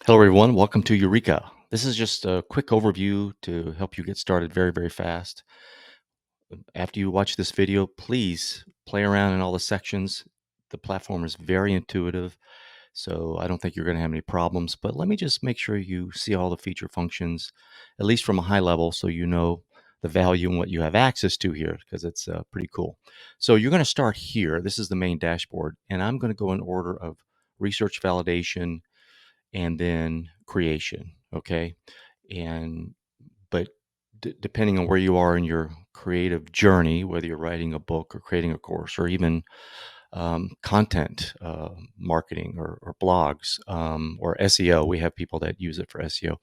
Hello, everyone. Welcome to Eureka. This is just a quick overview to help you get started very, very fast. After you watch this video, please play around in all the sections. The platform is very intuitive, so I don't think you're going to have any problems. But let me just make sure you see all the feature functions, at least from a high level, so you know the value and what you have access to here, because it's pretty cool. So you're going to start here. This is the main dashboard, and I'm going to go in order of research validation and then creation. Okay. And, but depending on where you are in your creative journey, whether you're writing a book or creating a course or even content marketing or blogs or SEO, we have people that use it for SEO.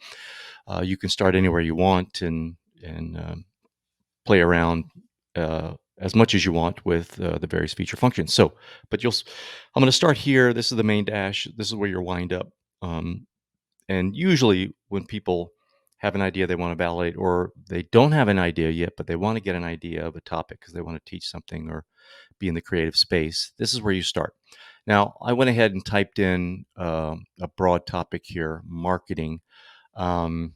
You can start anywhere you want and play around as much as you want with the various feature functions. So, but I'm going to start here. This is the main dash. This is where you're wind up. Um, and usually, when people have an idea they want to validate, or they don't have an idea yet, but they want to get an idea of a topic because they want to teach something or be in the creative space, this is where you start. Now, I went ahead and typed in a broad topic here, marketing. Um,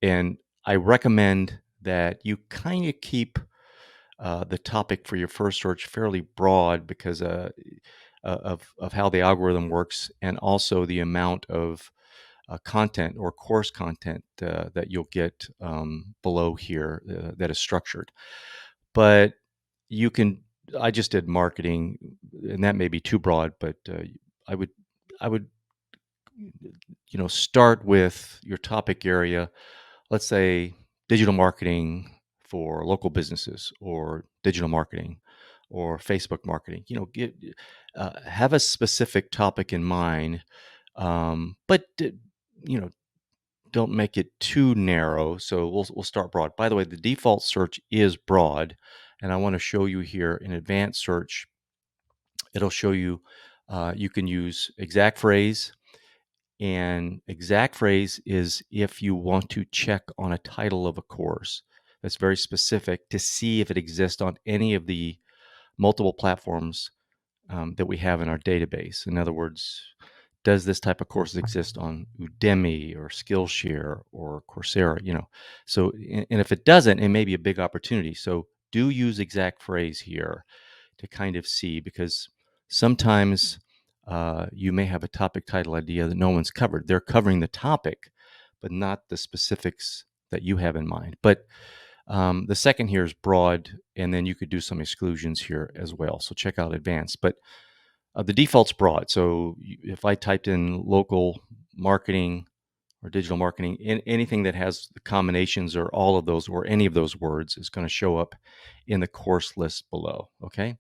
and I recommend that you kind of keep the topic for your first search fairly broad because of how the algorithm works, and also the amount of content or course content that you'll get below here that is structured. But you can, I just did marketing, and that may be too broad, but I would, I would, start with your topic area. Let's say digital marketing for local businesses, or digital marketing, or Facebook marketing. Have a specific topic in mind, but you know don't make it too narrow. So we'll start broad. By the way, the default search is broad, and I want to show you here in advanced search. It'll show you you can use exact phrase, and exact phrase is if you want to check on a title of a course that's very specific to see if it exists on any of the multiple platforms that we have in our database. In other words, does this type of course exist on Udemy or Skillshare or Coursera? So and if it doesn't, it may be a big opportunity. So do use exact phrase here to kind of see, because sometimes you may have a topic title idea that no one's covered. They're covering the topic, but not the specifics that you have in mind. But the second here is broad, and then you could do some exclusions here as well. So check out advanced. But the default's broad. So if I typed in local marketing or digital marketing, anything that has the combinations or all of those or any of those words is going to show up in the course list below. Okay.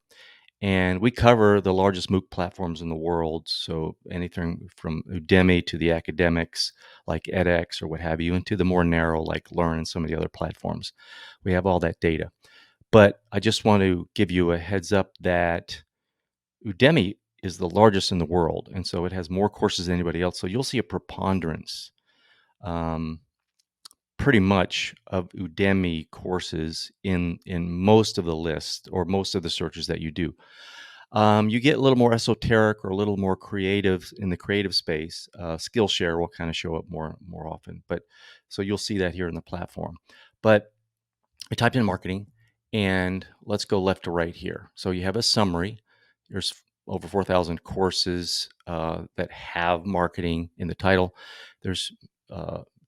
And we cover the largest MOOC platforms in the world. So anything from Udemy to the academics like edX or what have you, and to the more narrow like Learn and some of the other platforms. We have all that data. But I just want to give you a heads up that Udemy is the largest in the world, and so it has more courses than anybody else. So you'll see a preponderance, um, pretty much, of Udemy courses in most of the list or most of the searches that you do. You get a little more esoteric or a little more creative in the creative space. Skillshare will kind of show up more often, but so you'll see that here in the platform. But I typed in marketing, and let's go left to right here. So you have a summary. There's over 4,000 courses that have marketing in the title. There's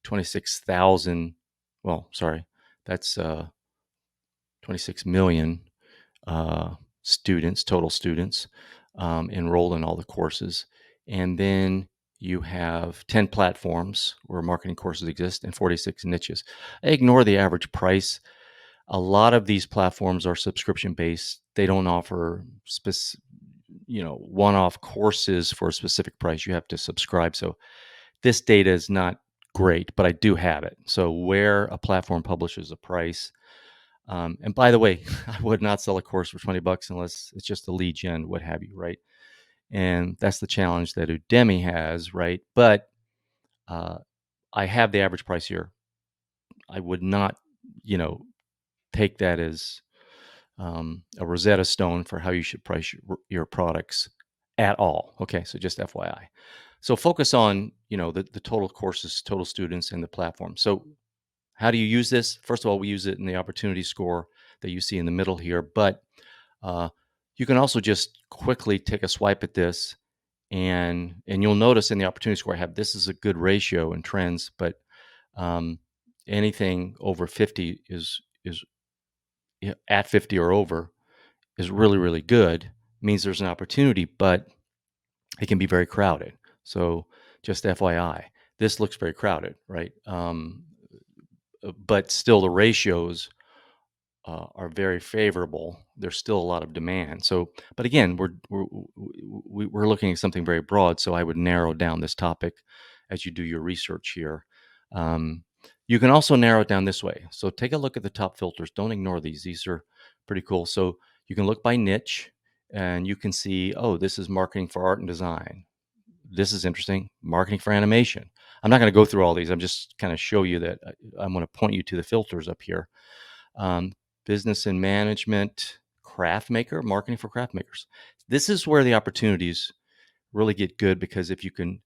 26,000. Well, sorry, that's 26 million students, total students, enrolled in all the courses. And then you have 10 platforms where marketing courses exist and 46 niches. I ignore the average price. A lot of these platforms are subscription based. They don't offer one-off courses for a specific price. You have to subscribe. So this data is not great, but I do have it. So where a platform publishes a price, and by the way, I would not sell a course for $20 unless it's just a lead gen, what have you, right? And that's the challenge that Udemy has, right? But uh, I have the average price here. I would not, you know, take that as a Rosetta Stone for how you should price your products at all. Okay, so just FYI. So focus on, the total courses, total students, and the platform. So how do you use this? First of all, we use it in the opportunity score that you see in the middle here, but uh, you can also just quickly take a swipe at this, and you'll notice in the opportunity score I have this is a good ratio and trends, but um, anything over 50 is at 50 or over is really, really good. Means there's an opportunity, but it can be very crowded. So just FYI, this looks very crowded, right? But still the ratios are very favorable. There's still a lot of demand. So, but again, we're looking at something very broad. So I would narrow down this topic as you do your research here. Um, you can also narrow it down this way. So take a look at the top filters. Don't ignore these. These are pretty cool. So you can look by niche, and you can see, oh, this is marketing for art and design. This is interesting. Marketing for animation. I'm not going to go through all these. I'm just kind of show you that I'm going to point you to the filters up here. um, Business and management, craft maker, marketing for craft makers. This is where the opportunities really get good, because if you can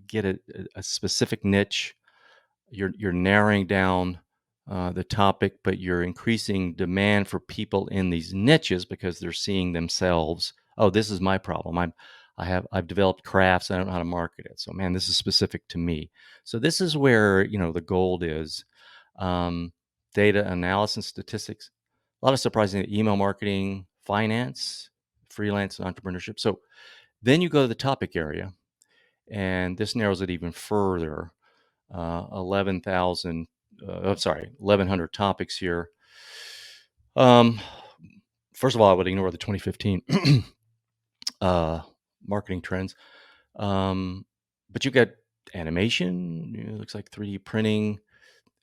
get a specific niche, you're narrowing down the topic, but you're increasing demand for people in these niches because they're seeing themselves. Oh, this is my problem. I've developed crafts. I don't know how to market it. So man, this is specific to me. So this is where the gold is. Um, Data analysis, statistics, a lot of surprising email marketing, finance, freelance, and entrepreneurship. So then you go to the topic area, and this narrows it even further. 11,000, I'm sorry, 1,100 topics here. Um, First of all, I would ignore the 2015 uh, marketing trends. Um, but you got animation, looks like 3D printing,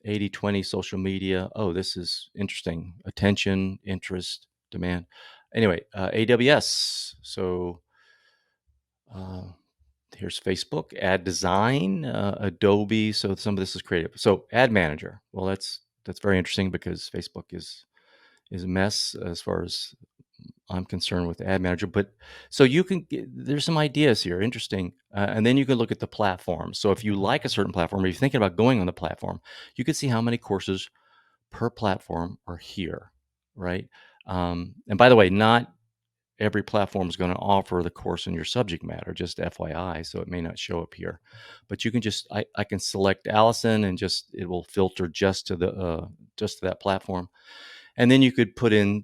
80/20 social media. Oh, this is interesting. Attention, interest, demand. Anyway, AWS. So uh, here's Facebook, ad design, Adobe. So some of this is creative. So ad manager. Well, that's very interesting because Facebook is a mess as far as I'm concerned with ad manager. But so there's some ideas here, interesting, and then you can look at the platform. So if you like a certain platform, or you're thinking about going on the platform, you can see how many courses per platform are here, right? And by the way, not every platform is going to offer the course in your subject matter, just FYI. So it may not show up here, but you can I can select Allison, and just it will filter just to that platform, and then you could put in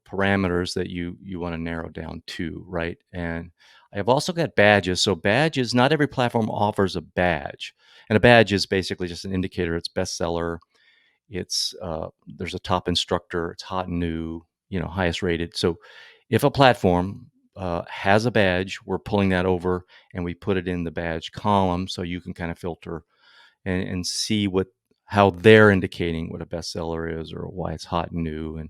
parameters that you want to narrow down to, right? And I have also got badges. So badges, not every platform offers a badge, and a badge is basically just an indicator it's bestseller. It's there's a top instructor. It's hot and new. Highest rated. So if a platform has a badge, we're pulling that over and we put it in the badge column, so you can kind of filter and see how they're indicating what a bestseller is or why it's hot and new. And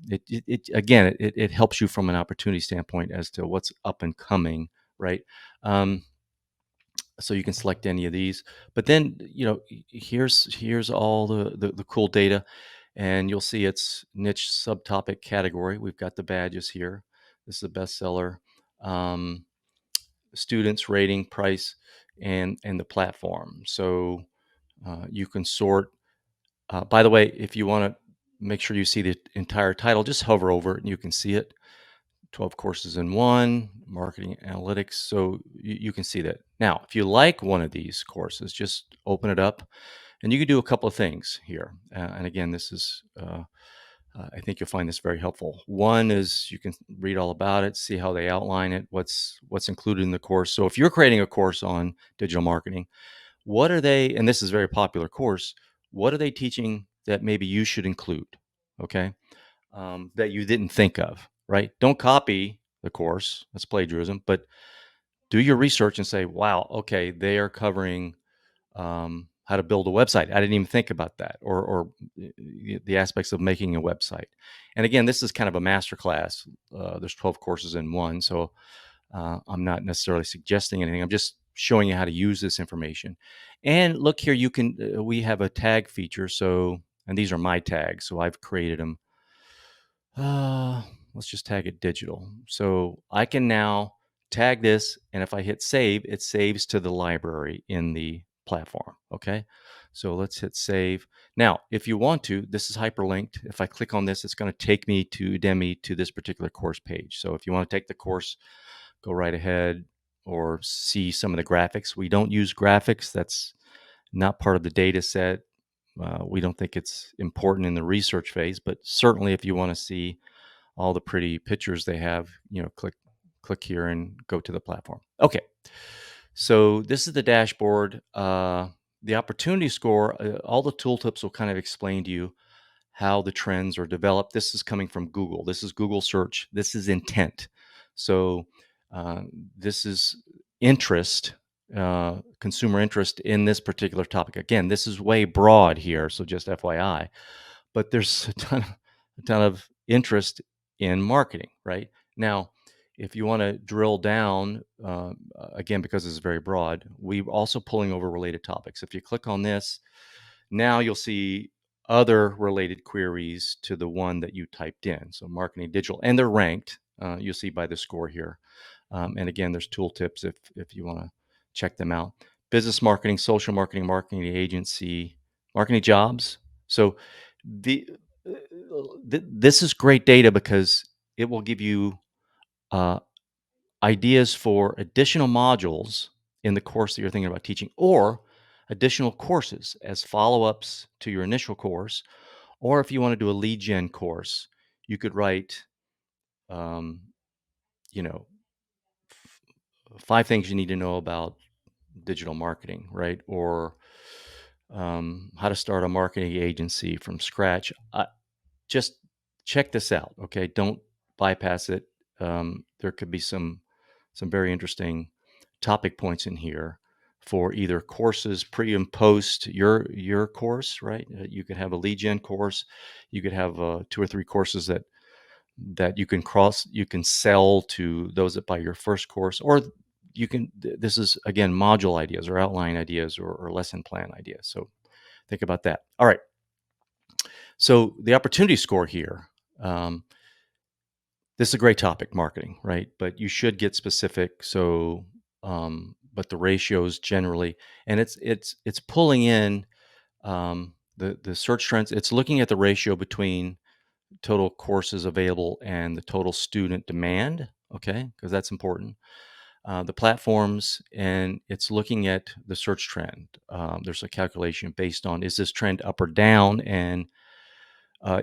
it helps you from an opportunity standpoint as to what's up and coming, right? Um, so you can select any of these, but then here's all the cool data, and you'll see it's niche, subtopic, category. We've got the badges here. This is a bestseller. um, Students, rating, price, and the platform. So you can sort. By the way, if you want to make sure you see the entire title, just hover over it and you can see it. 12 courses in one, marketing analytics. So you can see that. Now, if you like one of these courses, just open it up, and you can do a couple of things here. And again, this is, I think you'll find this very helpful. One is you can read all about it, see how they outline it, what's included in the course. So if you're creating a course on digital marketing, what are they, and this is a very popular course, what are they teaching that maybe you should include? Okay. That you didn't think of, right? Don't copy the course. That's plagiarism. But do your research and say, wow, okay, they are covering how to build a website. I didn't even think about that, or the aspects of making a website. And again, this is kind of a master class. There's 12 courses in one. So I'm not necessarily suggesting anything. I'm just showing you how to use this information. And look here, we have a tag feature. So, and these are my tags. So I've created them. Uh, let's just tag it digital. So I can now tag this, and if I hit save, it saves to the library in the platform. Okay, so let's hit save. Now, if you want to, this is hyperlinked. If I click on this, it's going to take me to Udemy to this particular course page. So if you want to take the course, go right ahead or see some of the graphics. We don't use graphics. That's not part of the data set. We don't think it's important in the research phase, but certainly if you want to see all the pretty pictures they have, click here and go to the platform. Okay, so this is the dashboard. The opportunity score, all the tooltips will kind of explain to you how the trends are developed. This is coming from Google. This is Google search. This is intent. So uh, this is interest, consumer interest in this particular topic. Again, this is way broad here, so just FYI. But there's a ton of interest in marketing, right? Now, if you want to drill down, again, because it's very broad, we're also pulling over related topics. If you click on this, now you'll see other related queries to the one that you typed in. So marketing digital, and they're ranked. You'll see by the score here. And again, there's tooltips if you want to check them out. Business marketing, social marketing, marketing agency, marketing jobs. So the this is great data because it will give you uh, ideas for additional modules in the course that you're thinking about teaching, or additional courses as follow-ups to your initial course. Or if you want to do a lead gen course, you could write, um, you know, 5 things you need to know about digital marketing, right? Or how to start a marketing agency from scratch. Just check this out, okay? Don't bypass it. There could be some very interesting topic points in here for either courses pre and post your course, right? You could have a lead gen course. You could have 2 or 3 courses that you can sell to those that buy your first course, or you can. This is again module ideas or outline ideas or lesson plan ideas. So think about that. All right. So the opportunity score here. Um, this is a great topic, marketing, right? But you should get specific. So, but the ratios generally, and it's pulling in the search trends. It's looking at the ratio between total courses available and the total student demand. Okay, because that's important. The platforms, and it's looking at the search trend. There's a calculation based on, is this trend up or down, and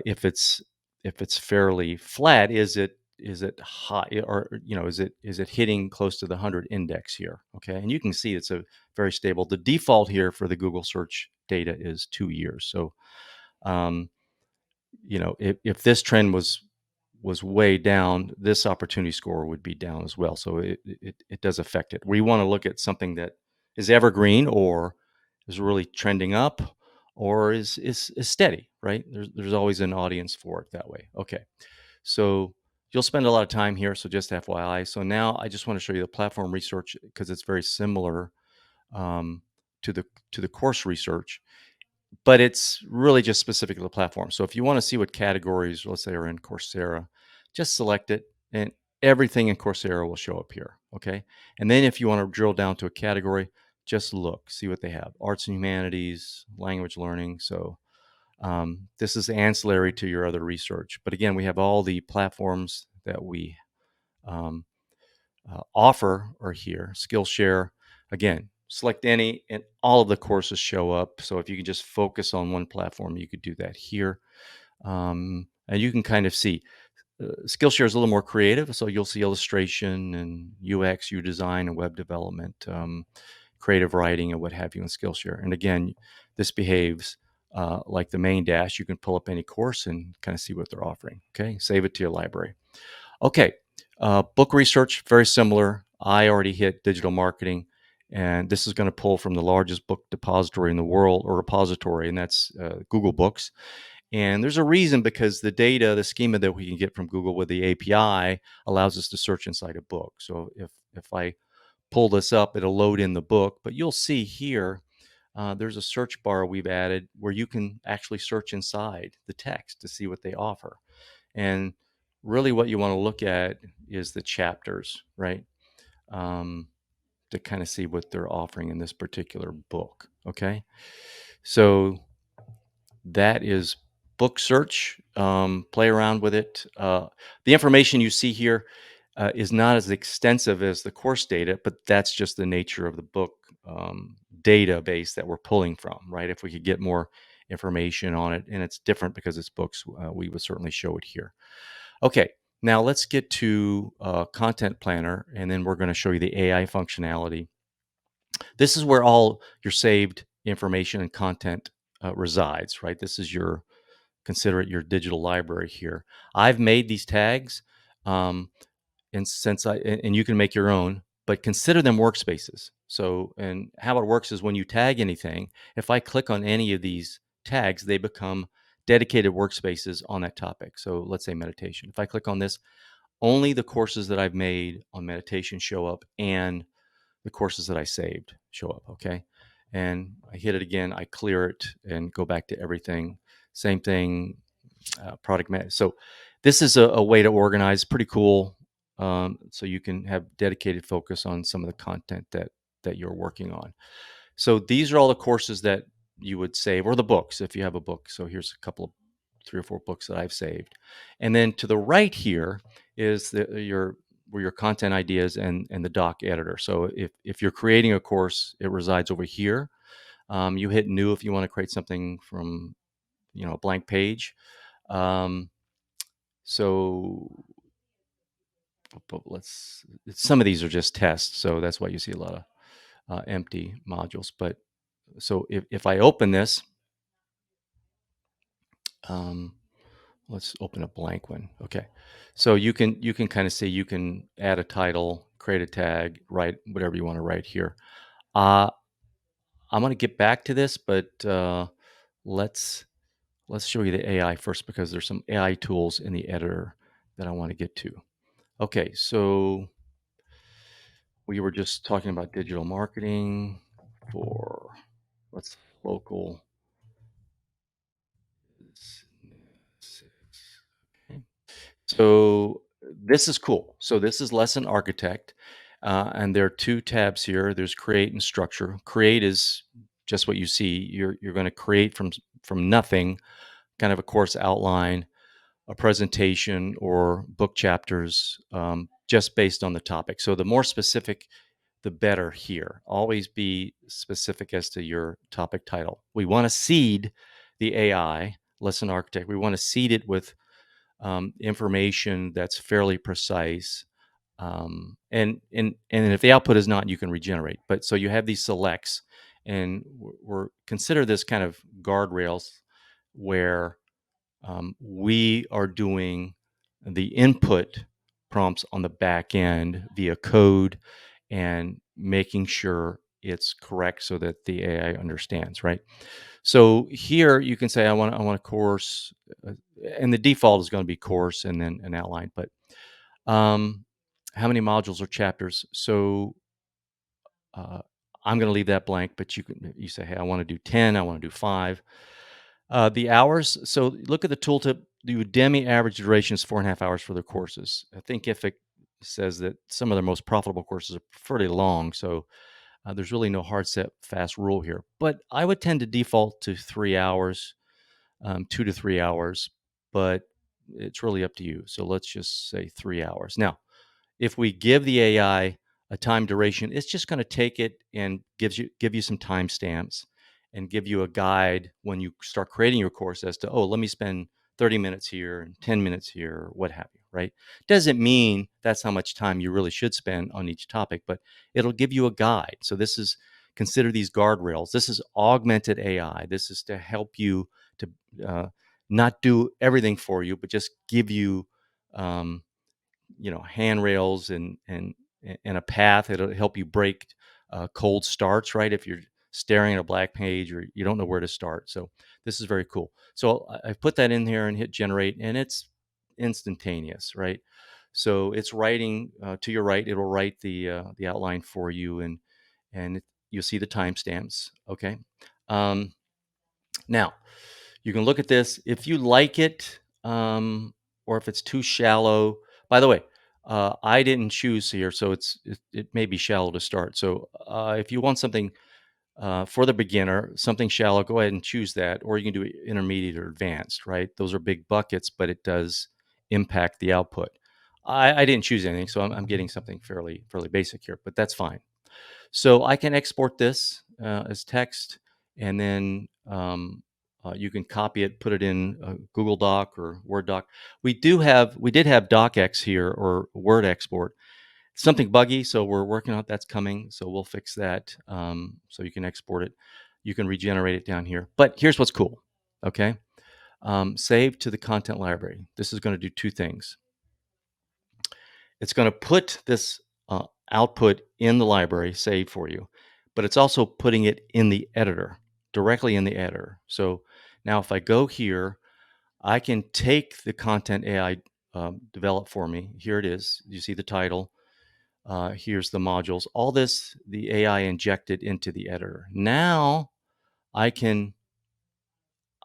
if it's fairly flat, is it high, or is it hitting close to the 100 index here? Okay, and you can see it's a very stable. The default here for the Google search data is 2 years. So um, if this trend was way down, this opportunity score would be down as well. So it does affect it. We want to look at something that is evergreen, or is really trending up, or is steady, right? There's always an audience for it that way. Okay, so you'll spend a lot of time here. So just FYI. So now I just want to show you the platform research because it's very similar um, to the course research, but it's really just specific to the platform. So if you want to see what categories, let's say, are in Coursera, just select it, and everything in Coursera will show up here. Okay. And then if you want to drill down to a category, just look, see what they have: arts and humanities, language learning. So this is ancillary to your other research. But again, we have all the platforms that we um, offer are here. Skillshare, again, select any, and all of the courses show up. So if you can just focus on one platform, you could do that here. And you can kind of see Skillshare is a little more creative. So you'll see illustration and UX, U design, and web development, creative writing, and what have you in Skillshare. And again, this behaves like the main dash. You can pull up any course and kind of see what they're offering. Okay, save it to your library. Okay, book research, very similar. I already hit digital marketing, and this is going to pull from the largest book depository in the world, or repository, and that's Google Books. And there's a reason, because the data, the schema that we can get from Google with the API allows us to search inside a book. So if I pull this up, it'll load in the book. But you'll see here, there's a search bar we've added where you can actually search inside the text to see what they offer. And really what you want to look at is the chapters, right? um, to kind of see what they're offering in this particular book. Okay. So that is book search. Play around with it. The information you see here is not as extensive as the course data, but that's just the nature of the book database that we're pulling from, right? If we could get more information on it, and it's different because it's books, we would certainly show it here. Okay, now let's get to Content Planner, and then we're going to show you the AI functionality. This is where all your saved information and content resides, right? This is your, consider it your digital library here. I've made these tags, um, and and you can make your own, but consider them workspaces. So, and how it works is when you tag anything, if I click on any of these tags, they become dedicated workspaces on that topic. So let's say meditation. If I click on this, only the courses that I've made on meditation show up, and the courses that I saved show up. Okay. And I hit it again, I clear it and go back to everything. Same thing, product man. So this is a way to organize, pretty cool. So you can have dedicated focus on some of the content that you're working on. So these are all the courses that you would save, or the books if you have a book. So here's a couple of 3 or 4 books that I've saved. And then to the right here is your where your content ideas and the doc editor. So if you're creating a course, it resides over here. You hit new if you want to create something from a blank page. Um, so but some of these are just tests, so that's why you see a lot of empty modules. But so if I open this, um, let's open a blank one. Okay, so you can kind of see, you can add a title, create a tag, write whatever you want to write here. Uh, I'm going to get back to this, but let's let's show you the AI first, because there's some AI tools in the editor that I want to get to. Okay, so we were just talking about digital marketing for, what's local. Okay. So this is cool. So this is Lesson Architect, and there are 2 tabs here. There's Create and Structure. Create is just what you see. You're going to create from nothing, kind of a course outline, a presentation, or book chapters, just based on the topic. So the more specific, the better here. Always be specific as to your topic title. We want to seed the AI, Lesson Architect. We want to seed it with information that's fairly precise. And if the output is not, you can regenerate. But so you have these selects, and we're consider this kind of guardrails where we are doing the input prompts on the back end via code and making sure it's correct so that the AI understands, right? So here you can say, I want a course, uh, and the default is going to be course and then an outline. But um, how many modules or chapters? So uh, I'm going to leave that blank, but you say, hey, I want to do 10, I want to do 5. The hours. So look at the tooltip. The Udemy average duration is 4.5 hours for their courses. I think if it says that some of their most profitable courses are pretty long, so there's really no hard set fast rule here. But I would tend to default to 3 hours, 2 to 3 hours, but it's really up to you. So let's just say 3 hours. Now, if we give the AI a time duration, it's just going to take it and give you some timestamps and give you a guide when you start creating your course as to, oh, let me spend 30 minutes here and 10 minutes here, or what have you, right? Doesn't mean that's how much time you really should spend on each topic, but it'll give you a guide. So this is, consider these guardrails. This is augmented AI. This is to help you to not do everything for you, but just give you um, handrails and a path. It'll help you break cold starts, right? If you're staring at a black page or you don't know where to start. So this is very cool. So I put that in here and hit generate, and it's instantaneous, right? So it's writing to your right. It'll write the outline for you, and you'll see the timestamps. Okay. Um, Now, you can look at this. If you like it, or if it's too shallow, by the way, I didn't choose here, so it may be shallow to start. So if you want something for the beginner, something shallow, go ahead and choose that, or you can do it intermediate or advanced, right? Those are big buckets, but it does impact the output. I didn't choose anything, so I'm getting something fairly basic here, but that's fine. So I can export this as text, and then you can copy it, put it in a Google Doc or Word doc. We did have DocX here or Word export. Something buggy, so we're working on that's coming. So we'll fix that. So you can export it. You can regenerate it down here. But here's what's cool. Okay, save to the content library. This is going to do two things. It's going to put this output in the library saved for you, but it's also putting it in the editor, directly in the editor. So now if I go here, I can take the content AI developed for me. Here it is. You see the title. Here's the modules. All this, the AI injected into the editor. Now I can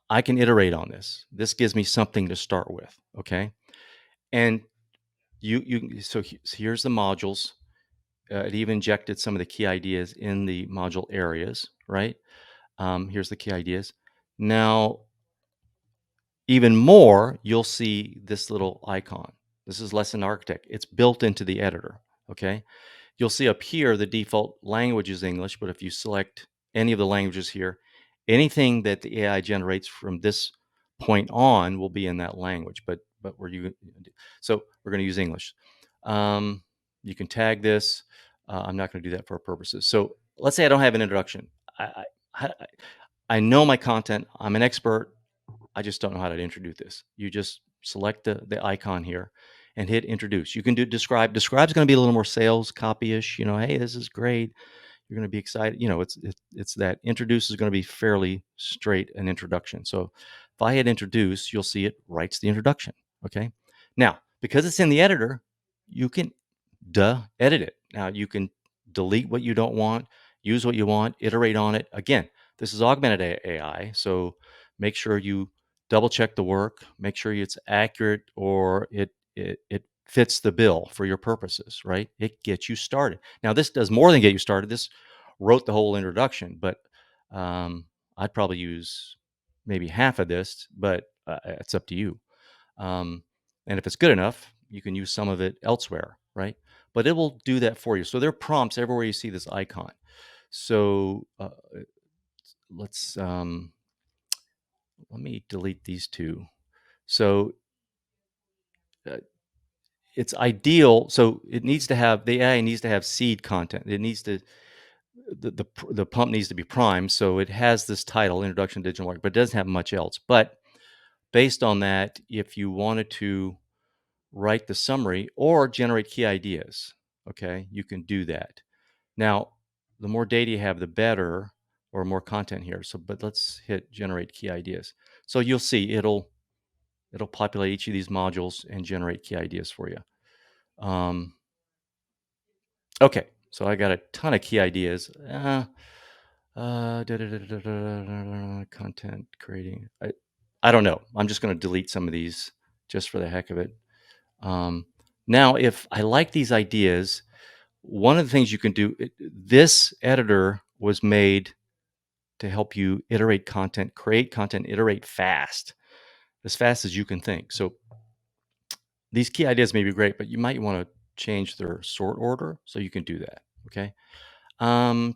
I can iterate on this. This gives me something to start with. Okay, and so here's the modules. It even injected some of the key ideas in the module areas, right? Here's the key ideas. Now, even more, you'll see this little icon. This is Lesson Architect. It's built into the editor, okay? You'll see up here the default language is English, but if you select any of the languages here, anything that the AI generates from this point on will be in that language. But so we're going to use English. Um, you can tag this. I'm not going to do that for our purposes. So let's say I don't have an introduction. I, I, I know my content. I'm an expert. I just don't know how to introduce this. You just select the icon here and hit introduce. You can do describe. Describe is going to be a little more sales copy-ish. Hey, this is great. You're going to be excited. It's that introduce is going to be fairly straight an introduction. So if I hit introduce, you'll see it writes the introduction. Okay. Now, because it's in the editor, you can edit it. Now you can delete what you don't want, use what you want, iterate on it. Again, this is augmented AI, so make sure you double check the work, make sure it's accurate or it fits the bill for your purposes, right? It gets you started. Now this does more than get you started. This wrote the whole introduction, but I'd probably use maybe half of this, but it's up to you. Um, and if it's good enough, you can use some of it elsewhere, right? But it will do that for you. So there are prompts everywhere you see this icon. So let's let me delete these two. So uh, it's ideal. So it needs to have the AI needs to have seed content. It needs to the pump needs to be primed. So it has this title, Introduction to Digital Marketing, but it doesn't have much else. But based on that, if you wanted to write the summary or generate key ideas, okay, you can do that. Now, the more data you have, the better, or more content here. So, but let's hit generate key ideas. So you'll see it'll populate each of these modules and generate key ideas for you. Okay, so I got a ton of key ideas. Content creating. I don't know. I'm just going to delete some of these just for the heck of it. Now, if I like these ideas, one of the things you can do, this editor was made to help you iterate content, create content, iterate fast as you can think. So these key ideas may be great, but you might want to change their sort order so you can do that. Okay.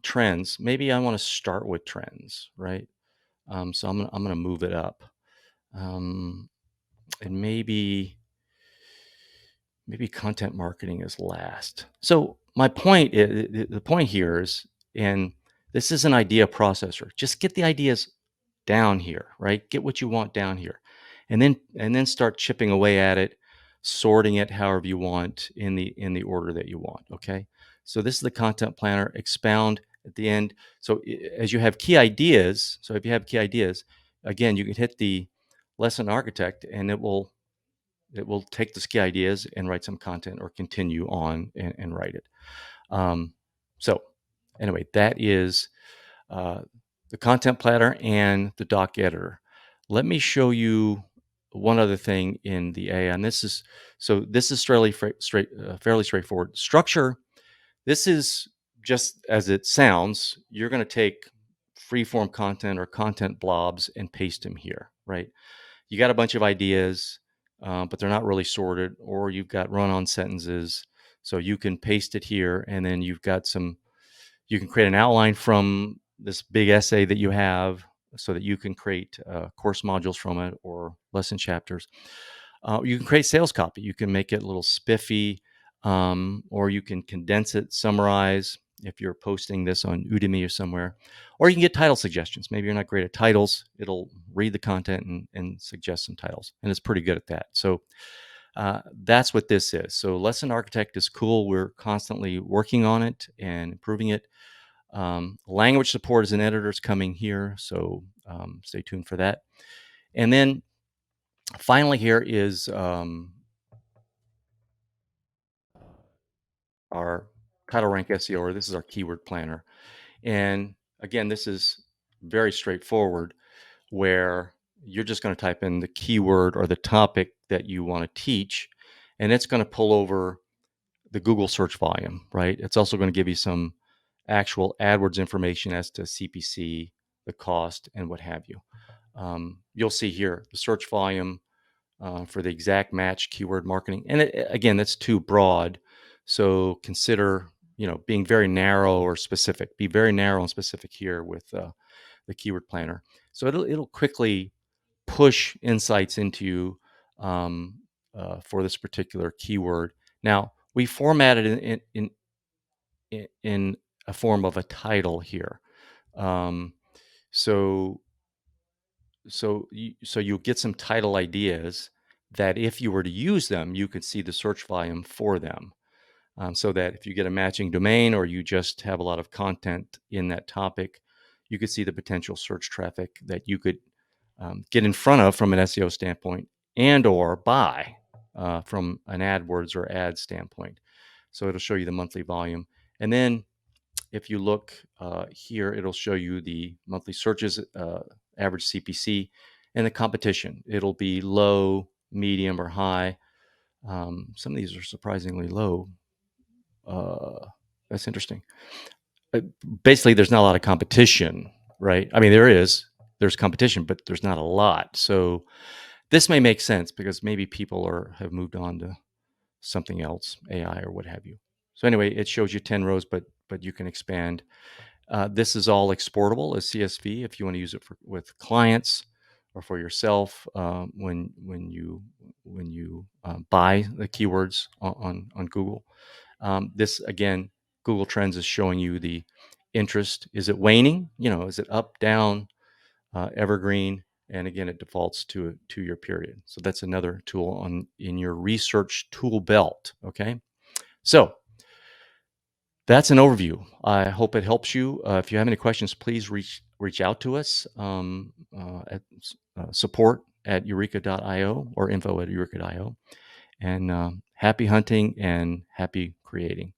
Trends. Maybe I want to start with trends, right? So I'm gonna move it up. And maybe content marketing is last. So my point is, the point here is, and this is an idea processor. Just get the ideas down here, right? Get what you want down here, and then start chipping away at it, sorting it however you want in the order that you want. Okay. So this is the content planner. Expound at the end. So as you have key ideas, so if you have key ideas, again, you can hit the lesson architect, and it will take the key ideas and write some content or continue on and write it. So anyway, that is uh, the content planner and the doc editor. Let me show you one other thing in the AI, and this is fairly straightforward. Structure. This is just as it sounds. You're going to take free-form content or content blobs and paste them here, right? You got a bunch of ideas, but they're not really sorted, or you've got run-on sentences. So you can paste it here, and then you can create an outline from this big essay that you have so that you can create course modules from it or lesson chapters. You can create sales copy. You can make it a little spiffy, or you can condense it, summarize if you're posting this on Udemy or somewhere. Or you can get title suggestions. Maybe you're not great at titles. It'll read the content and suggest some titles. And it's pretty good at that. So that's what this is. So Lesson Architect is cool. We're constantly working on it and improving it. Language support as an editor is coming here. So stay tuned for that. And then finally here is our title rank SEO, or this is our keyword planner. And again, this is very straightforward, where you're just going to type in the keyword or the topic that you want to teach, and it's going to pull over the Google search volume, right? It's also going to give you some actual AdWords information as to CPC, the cost, and what have you. You'll see here the search volume for the exact match keyword marketing. And again, that's too broad. So consider, being very narrow or specific. Be very narrow and specific here with the keyword planner. So it'll quickly push insights into you for this particular keyword. Now we formatted it in a form of a title here. Um, so so you'll get some title ideas that if you were to use them, you could see the search volume for them. So that if you get a matching domain or you just have a lot of content in that topic, you could see the potential search traffic that you could get in front of from an SEO standpoint and or buy from an AdWords or ad standpoint. So it'll show you the monthly volume. And then if you look here, it'll show you the monthly searches, average CPC, and the competition. It'll be low, medium, or high. Some of these are surprisingly low. That's interesting. Basically, there's not a lot of competition, right? I mean, there's competition, but there's not a lot. So this may make sense because maybe people have moved on to something else, AI or what have you. So anyway, it shows you 10 rows, but you can expand. This is all exportable as CSV if you want to use it with clients or for yourself when you buy the keywords on Google. This again, Google Trends is showing you the interest. Is it waning? Is it up, down, evergreen? And again, it defaults to a 2-year period. So that's another tool in your research tool belt. Okay, so that's an overview. I hope it helps you. If you have any questions, please reach out to us at support@eureka.io or info@eureka.io. And happy hunting and happy creating.